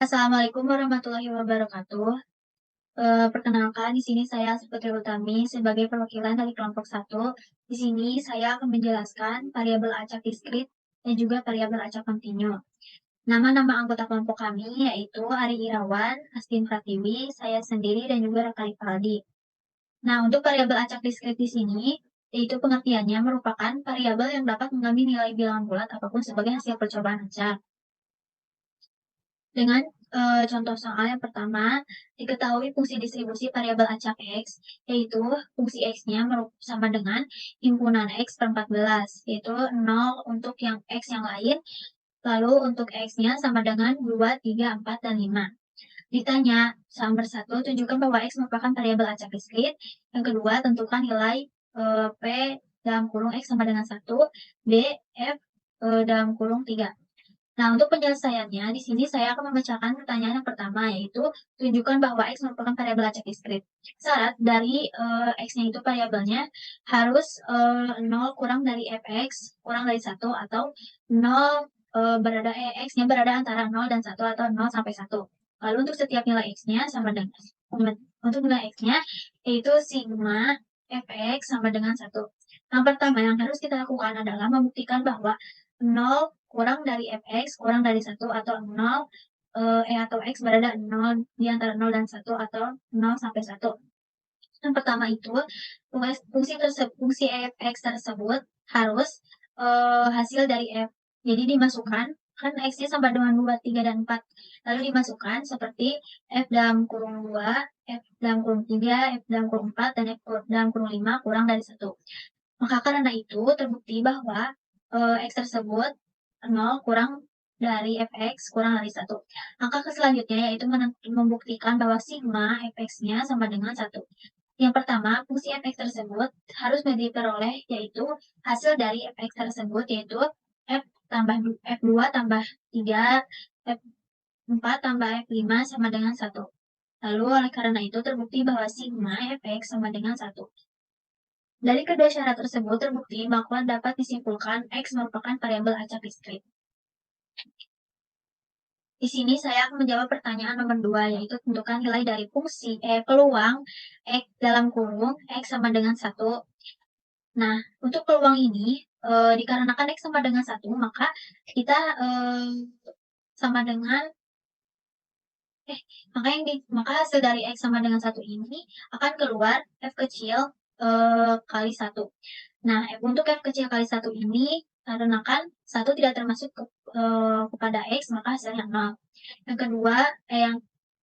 Assalamualaikum warahmatullahi wabarakatuh. Perkenalkan di sini saya Putri Utami sebagai perwakilan dari kelompok satu. Di sini saya akan menjelaskan variabel acak diskrit dan juga variabel acak kontinu. Nama-nama anggota kelompok kami yaitu Ari Irawan, Astin Pratiwi, saya sendiri, dan juga Raka Rivaldi. Nah, untuk variabel acak diskrit di sini, yaitu pengertiannya merupakan variabel yang dapat mengambil nilai bilangan bulat apapun sebagai hasil percobaan acak. Dengan contoh soal yang pertama, diketahui fungsi distribusi variabel acak X, yaitu fungsi X-nya sama dengan himpunan X per 14, yaitu 0 untuk yang X yang lain, lalu untuk X-nya sama dengan 2, 3, 4, dan 5. Ditanya, nomor 1, tunjukkan bahwa X merupakan variabel acak diskrit. Yang kedua, tentukan nilai P dalam kurung X sama dengan 1, B, F dalam kurung 3. Nah, untuk penyelesaiannya, di sini saya akan membacakan pertanyaan yang pertama, yaitu tunjukkan bahwa X merupakan variabel acak diskrit. Syarat dari X-nya itu variabelnya harus 0 kurang dari Fx kurang dari 1 atau 0 X-nya berada antara 0 dan 1 atau 0 sampai 1. Lalu untuk setiap nilai X-nya sama dengan untuk nilai X-nya yaitu sigma Fx sama dengan 1. Yang pertama yang harus kita lakukan adalah membuktikan bahwa 0 kurang dari Fx kurang dari 1 atau 0 atau X berada 0 di antara 0 dan 1 atau 0 sampai 1. Yang pertama itu fungsi Fx tersebut harus hasil dari F. Jadi dimasukkan kan X-nya sama dengan 2, 3, dan 4. Lalu dimasukkan seperti F dalam kurung 2, F dalam kurung 3, F dalam kurung 4, dan F dalam kurung 5 kurang dari 1. Maka karena itu terbukti bahwa X tersebut 0 kurang dari Fx kurang dari 1. Angka selanjutnya yaitu membuktikan bahwa sigma Fx-nya sama dengan 1. Yang pertama, fungsi Fx tersebut harus diperoleh yaitu hasil dari Fx tersebut yaitu F tambah F2 tambah 3, F4 tambah F5 sama dengan 1. Lalu oleh karena itu terbukti bahwa sigma Fx sama dengan 1. Dari kedua syarat tersebut terbukti bahwa dapat disimpulkan X merupakan variabel acak diskrit. Di sini saya akan menjawab pertanyaan nomor 2, yaitu tentukan nilai dari fungsi peluang X dalam kurung X sama dengan 1. Nah, untuk peluang ini, dikarenakan X sama dengan 1, maka kita sama dengan maka hasil dari X sama dengan 1 ini akan keluar F kecil kali 1. Nah, untuk F kecil kali 1 ini, karena kan 1 tidak termasuk kepada X, maka hasilnya 0. Yang kedua,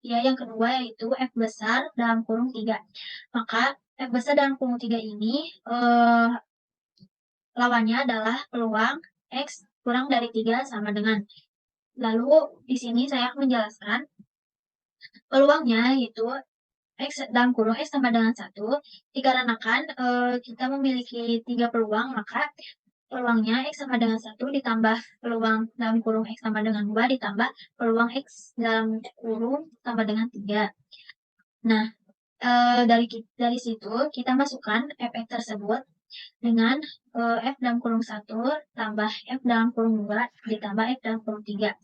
yang kedua yaitu F besar dalam kurung 3. Maka F besar dalam kurung 3 ini, lawannya adalah peluang X kurang dari 3 sama dengan. Lalu, di sini saya akan menjelaskan peluangnya yaitu X dalam kurung X sama dengan 1, dikarenakan kita memiliki 3 peluang, maka peluangnya X sama dengan 1 ditambah peluang dalam kurung X sama dengan 2 ditambah peluang X dalam kurung sama dengan 3. Nah, dari situ kita masukkan Fx tersebut dengan F dalam kurung 1 tambah F dalam kurung 2 ditambah F dalam kurung 3.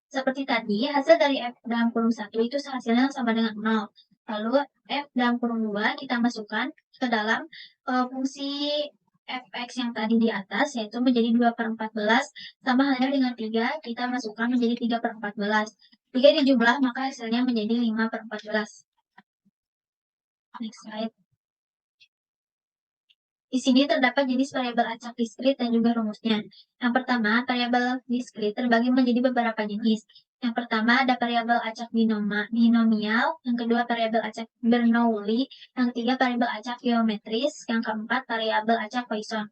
Seperti tadi, hasil dari F dalam kurung 1 itu hasilnya sama dengan 0. Lalu F dalam kurung 2 kita masukkan ke dalam fungsi Fx yang tadi di atas, yaitu menjadi 2/14, sama halnya dengan 3, kita masukkan menjadi 3/14. 3 dijumlah, maka hasilnya menjadi 5/14. Next slide. Di sini terdapat jenis variabel acak diskrit dan juga rumusnya. Yang pertama, variabel diskrit terbagi menjadi beberapa jenis. Yang pertama ada variabel acak binomial, yang kedua variabel acak Bernoulli, yang ketiga variabel acak geometris, yang keempat variabel acak Poisson.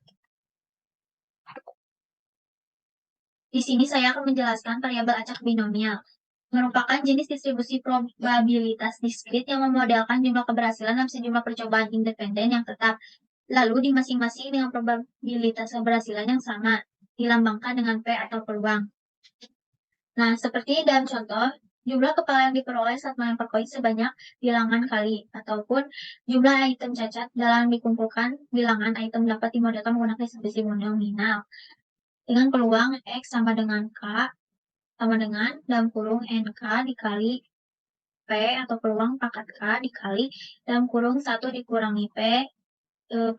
Di sini saya akan menjelaskan variabel acak binomial. Merupakan jenis distribusi probabilitas diskrit yang memodelkan jumlah keberhasilan dalam sejumlah percobaan independen yang tetap. Lalu di masing-masing dengan probabilitas keberhasilan yang sama, dilambangkan dengan P atau peluang. Nah, seperti dalam contoh, jumlah kepala yang diperoleh saat melempar koin sebanyak bilangan kali, ataupun jumlah item cacat dalam dikumpulkan bilangan item dapat dimodelkan menggunakan distribusi monominal. Dengan peluang X sama dengan K, sama dengan dalam kurung NK dikali P atau peluang pangkat K dikali dalam kurung 1 dikurangi P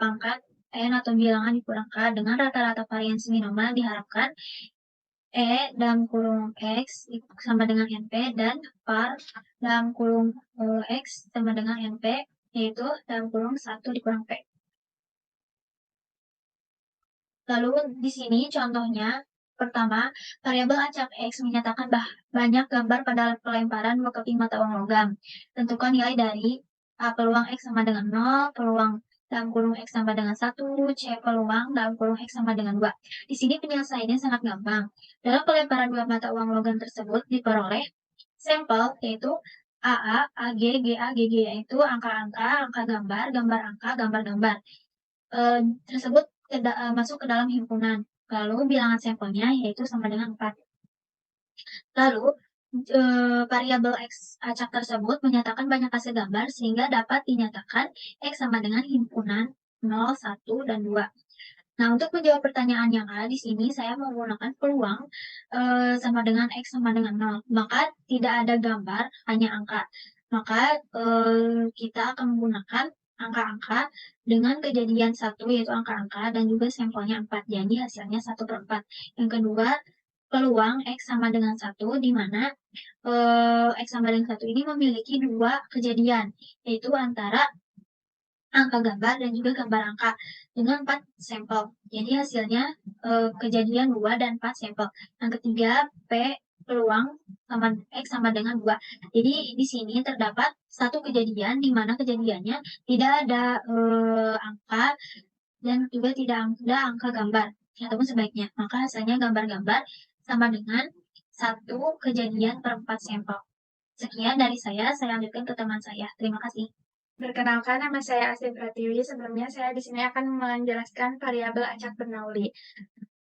pangkat N atau bilangan dikurang K dengan rata-rata variansi minimal diharapkan E dalam kurung X sama dengan NP dan par dalam kurung X sama dengan NP yaitu dalam kurung 1 dikurang P. Lalu di sini contohnya pertama, variabel acak X menyatakan banyak gambar pada pelemparan dua keping mata uang logam. Tentukan nilai dari A peluang X sama dengan 0, peluang dalam kurung X sama dengan 1, C peluang dalam kurung X sama dengan 2. Di sini penyelesaiannya sangat gampang. Dalam pelemparan dua mata uang logam tersebut diperoleh sampel yaitu AA, AG, GA, GG yaitu angka-angka, angka gambar, gambar angka, gambar gambar. Tersebut masuk ke dalam himpunan. Lalu bilangan sampelnya yaitu sama dengan 4. Lalu variabel X acak tersebut menyatakan banyak hasil gambar sehingga dapat dinyatakan X sama dengan himpunan 0, 1, dan 2. Nah, untuk menjawab pertanyaan yang ada di sini, saya menggunakan peluang sama dengan X sama dengan 0. Maka tidak ada gambar, hanya angka. Maka kita akan menggunakan angka-angka dengan kejadian 1 yaitu angka-angka dan juga sampelnya 4. Jadi hasilnya 1/4. Yang kedua, peluang X sama dengan 1 di mana X sama dengan 1 ini memiliki dua kejadian, yaitu antara angka gambar dan juga gambar angka dengan 4 sampel. Jadi hasilnya kejadian 2 dan 4 sampel. Yang ketiga, P peluang sama X sama dengan 2. Jadi di sini terdapat satu kejadian di mana kejadiannya tidak ada angka dan juga tidak ada angka gambar ataupun sebaiknya. Maka hasilnya gambar-gambar sama dengan satu kejadian per 4 sampel. Sekian dari saya lanjutkan ke teman saya. Terima kasih. Perkenalkan, nama saya Asih Pratiwi. Sebelumnya saya di sini akan menjelaskan variabel acak Bernoulli.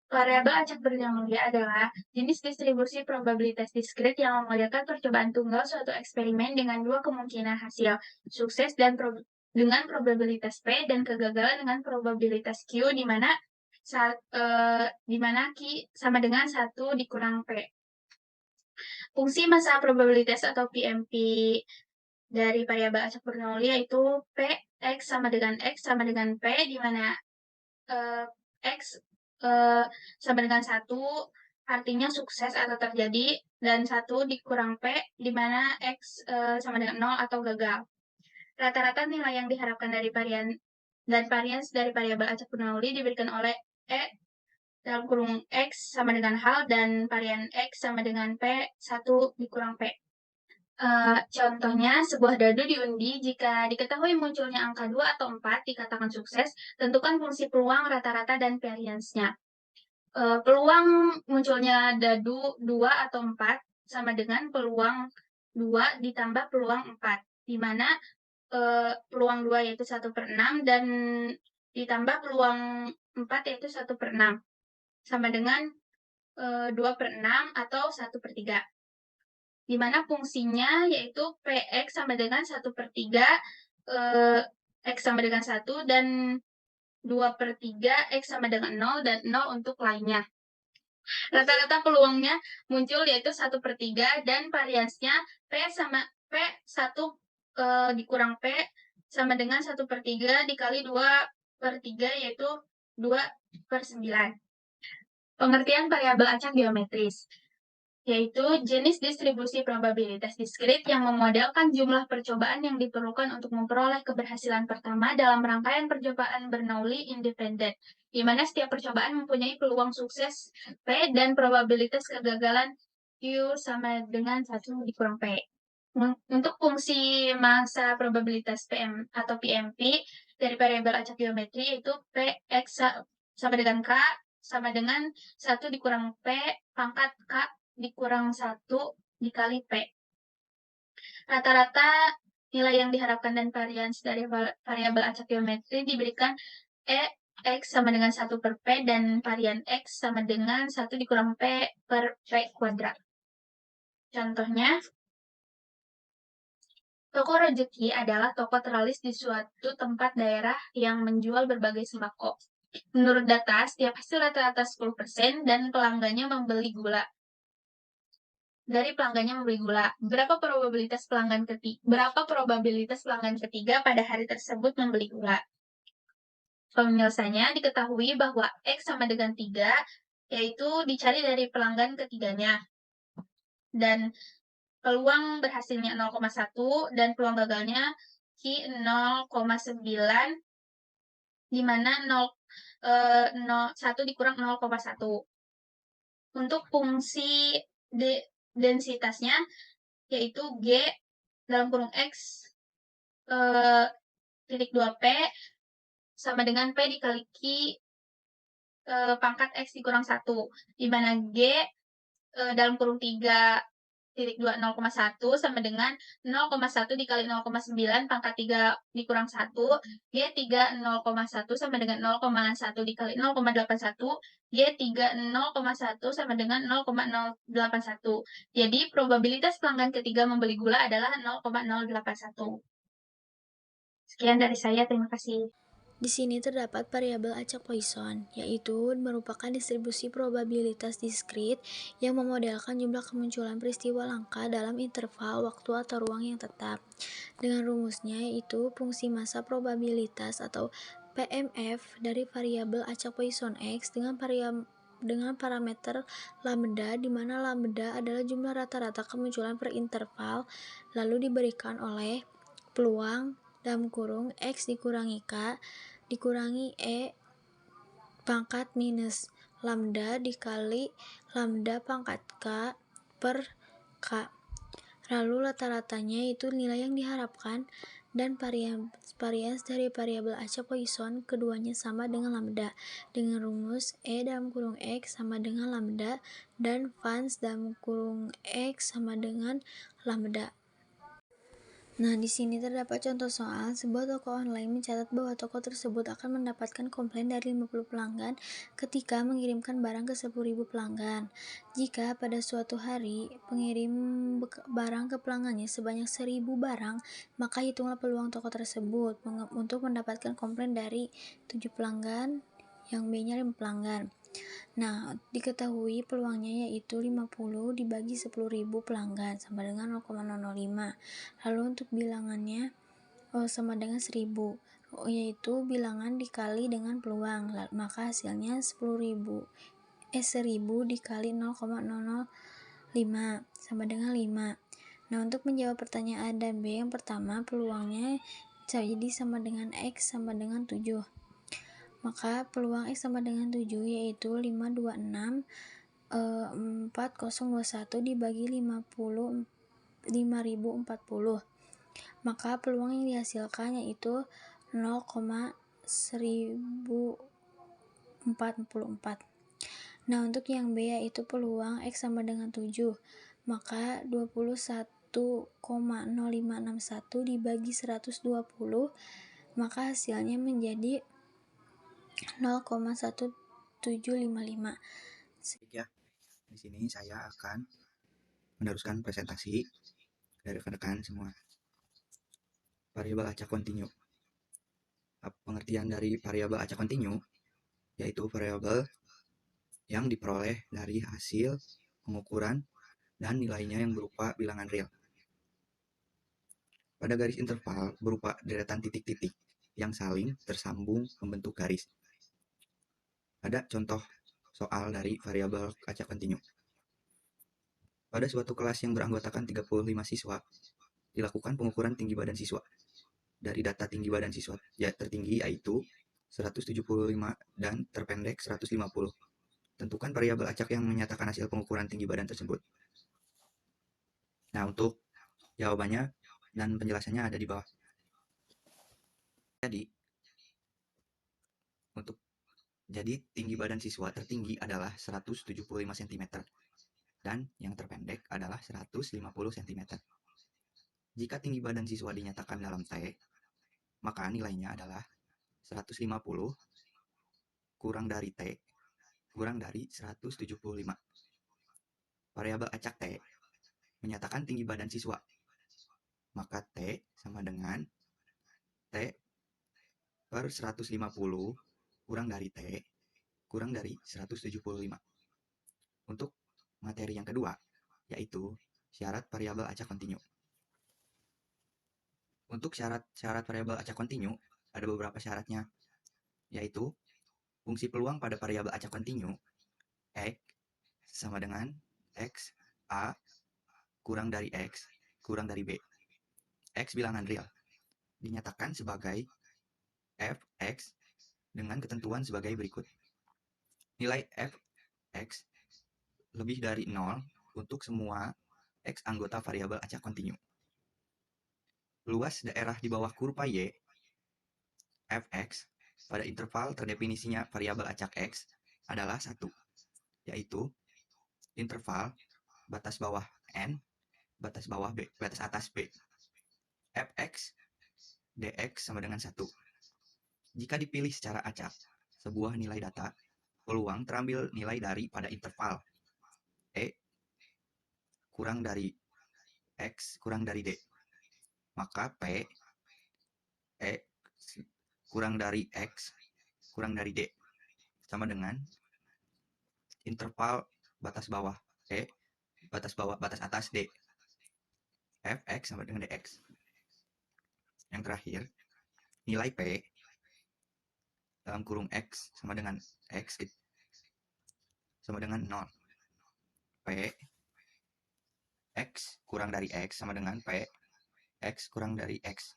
Variabel acak Bernoulli adalah jenis distribusi probabilitas diskrit yang memodelkan percobaan tunggal suatu eksperimen dengan dua kemungkinan hasil, sukses dan dengan probabilitas P dan kegagalan dengan probabilitas Q di mana Q sama dengan 1 dikurang P. Fungsi massa probabilitas atau PMP dari variabel acak Bernoulli yaitu P X sama dengan P di mana X sama dengan 1 artinya sukses atau terjadi dan 1 dikurang P di mana X sama dengan 0 atau gagal. Rata-rata nilai yang diharapkan dari varians dari variabel acak Bernoulli diberikan oleh E dalam kurung X sama dengan hal dan varian X sama dengan P 1 dikurang P. Contohnya, sebuah dadu diundi jika diketahui munculnya angka 2 atau 4 dikatakan sukses, tentukan fungsi peluang, rata-rata, dan variansnya. Peluang munculnya dadu 2 atau 4 sama dengan peluang 2 ditambah peluang 4, di mana peluang 2 yaitu 1/6 dan ditambah peluang 4 yaitu 1/6, sama dengan 2/6 atau 1/3. Di mana fungsinya yaitu Px sama dengan 1/3 X sama dengan 1 dan 2/3 X sama dengan 0 dan 0 untuk lainnya. Rata-rata peluangnya muncul yaitu 1/3 dan variansnya P1 dikurang P sama dengan 1/3 dikali 2/3 yaitu 2/9. Pengertian variabel acak geometris yaitu jenis distribusi probabilitas diskrit yang memodelkan jumlah percobaan yang diperlukan untuk memperoleh keberhasilan pertama dalam rangkaian percobaan Bernoulli independen, di mana setiap percobaan mempunyai peluang sukses P dan probabilitas kegagalan Q sama dengan 1 dikurang P. Untuk fungsi massa probabilitas PM atau PMP dari variabel acak geometri yaitu Px sama dengan K sama dengan 1 dikurang P pangkat K dikurang 1 dikali P. Rata-rata nilai yang diharapkan dan varians dari variabel acak geometri diberikan X sama dengan 1 per P dan varian X sama dengan 1 dikurang P per P kuadrat. Contohnya, toko rezeki adalah toko teralis di suatu tempat daerah yang menjual berbagai sembako. Menurut data, setiap hasil rata-rata 10% dan pelanggannya membeli gula. dari pelanggannya membeli gula. Berapa probabilitas pelanggan ketiga pada hari tersebut membeli gula? Penyelesaiannya diketahui bahwa X sama dengan 3, yaitu dicari dari pelanggan ketiganya. Dan peluang berhasilnya 0,1 dan peluang gagalnya Q 0,9, di mana 1 dikurang 0,1. Untuk fungsi densitasnya yaitu G dalam kurung X titik 2P sama dengan P dikali Q pangkat X dikurang 1, di mana G dalam kurung 3 titik 2 0,1 sama dengan 0,1 dikali 0,9 pangkat 3 dikurang 1, G 3 0,1 sama dengan 0,1 dikali 0,81, G 3 0,1 sama dengan 0,081. Jadi probabilitas pelanggan ketiga membeli gula adalah 0,081. Sekian dari saya, terima kasih. Di sini terdapat variabel acak-Poisson, yaitu merupakan distribusi probabilitas diskrit yang memodelkan jumlah kemunculan peristiwa langka dalam interval waktu atau ruang yang tetap. Dengan rumusnya yaitu fungsi massa probabilitas atau PMF dari variabel acak-Poisson X dengan parameter lambda, di mana lambda adalah jumlah rata-rata kemunculan per interval, lalu diberikan oleh peluang dalam kurung X dikurangi K dikurangi E pangkat minus lambda dikali lambda pangkat K per K. Lalu rata-ratanya itu nilai yang diharapkan, dan varians dari variabel acak-Poisson keduanya sama dengan lambda, dengan rumus E dalam kurung X sama dengan lambda dan Vans dalam kurung X sama dengan lambda. Nah, di sini terdapat contoh soal. Sebuah toko online mencatat bahwa toko tersebut akan mendapatkan komplain dari 50 pelanggan ketika mengirimkan barang ke 10.000 pelanggan. Jika pada suatu hari pengirim barang ke pelanggannya sebanyak 1.000 barang, maka hitunglah peluang toko tersebut untuk mendapatkan komplain dari 7 pelanggan, yang B-nya 5 pelanggan. Nah, diketahui peluangnya yaitu 50 dibagi 10.000 pelanggan sama dengan 0,005. Lalu untuk bilangannya sama dengan 1000, yaitu bilangan dikali dengan peluang, maka hasilnya 1000 dikali 0,005 sama dengan 5. Nah, untuk menjawab pertanyaan A dan B, yang pertama peluangnya jadi sama dengan X sama dengan 7. Maka peluang X sama dengan 7 yaitu 526 4021 dibagi 5040. Maka peluang yang dihasilkan yaitu 0,1044. Nah, untuk yang B yaitu peluang X sama dengan 7, maka 21,0561 dibagi 120, maka hasilnya menjadi 0,1755. Ya, di sini saya akan meneruskan presentasi dari rekan-rekan semua. Variabel acak kontinu. Pengertian dari variabel acak kontinu yaitu variabel yang diperoleh dari hasil pengukuran dan nilainya yang berupa bilangan real. Pada garis interval berupa deretan titik-titik yang saling tersambung membentuk garis. Ada contoh soal dari variabel acak kontinu. Pada suatu kelas yang beranggotakan 35 siswa, dilakukan pengukuran tinggi badan siswa. Dari data tinggi badan siswa tertinggi yaitu 175 dan terpendek 150. Tentukan variabel acak yang menyatakan hasil pengukuran tinggi badan tersebut. Nah, untuk jawabannya dan penjelasannya ada di bawah. Jadi tinggi badan siswa tertinggi adalah 175 cm dan yang terpendek adalah 150 cm. Jika tinggi badan siswa dinyatakan dalam T, maka nilainya adalah 150 kurang dari T kurang dari 175. Variabel acak T menyatakan tinggi badan siswa, maka T sama dengan T per 150 kurang dari T kurang dari 175. Untuk materi yang kedua, yaitu syarat variabel acak kontinu. Untuk syarat variabel acak kontinu, ada beberapa syaratnya, yaitu fungsi peluang pada variabel acak kontinu X sama dengan X A kurang dari X kurang dari B. X bilangan real dinyatakan sebagai Fx dengan ketentuan sebagai berikut. Nilai Fx lebih dari 0 untuk semua X anggota variabel acak kontinu. Luas daerah di bawah kurva Y Fx pada interval terdefinisinya variabel acak X adalah 1, yaitu interval batas bawah N, batas bawah B, batas atas B. Fx dx sama dengan 1. Jika dipilih secara acak sebuah nilai data, peluang terambil nilai dari pada interval E kurang dari X kurang dari D. Maka P E kurang dari X kurang dari D sama dengan interval batas bawah E batas atas D. Fx sama dengan dx. Yang terakhir, nilai P dalam kurung X sama dengan X sama dengan 0. P X kurang dari X sama dengan P X kurang dari X.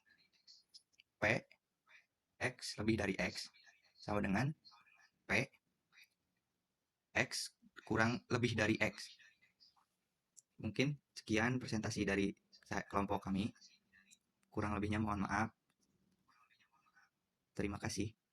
P X lebih dari X sama dengan P X kurang lebih dari X. Mungkin sekian presentasi dari kelompok kami. Kurang lebihnya mohon maaf. Terima kasih.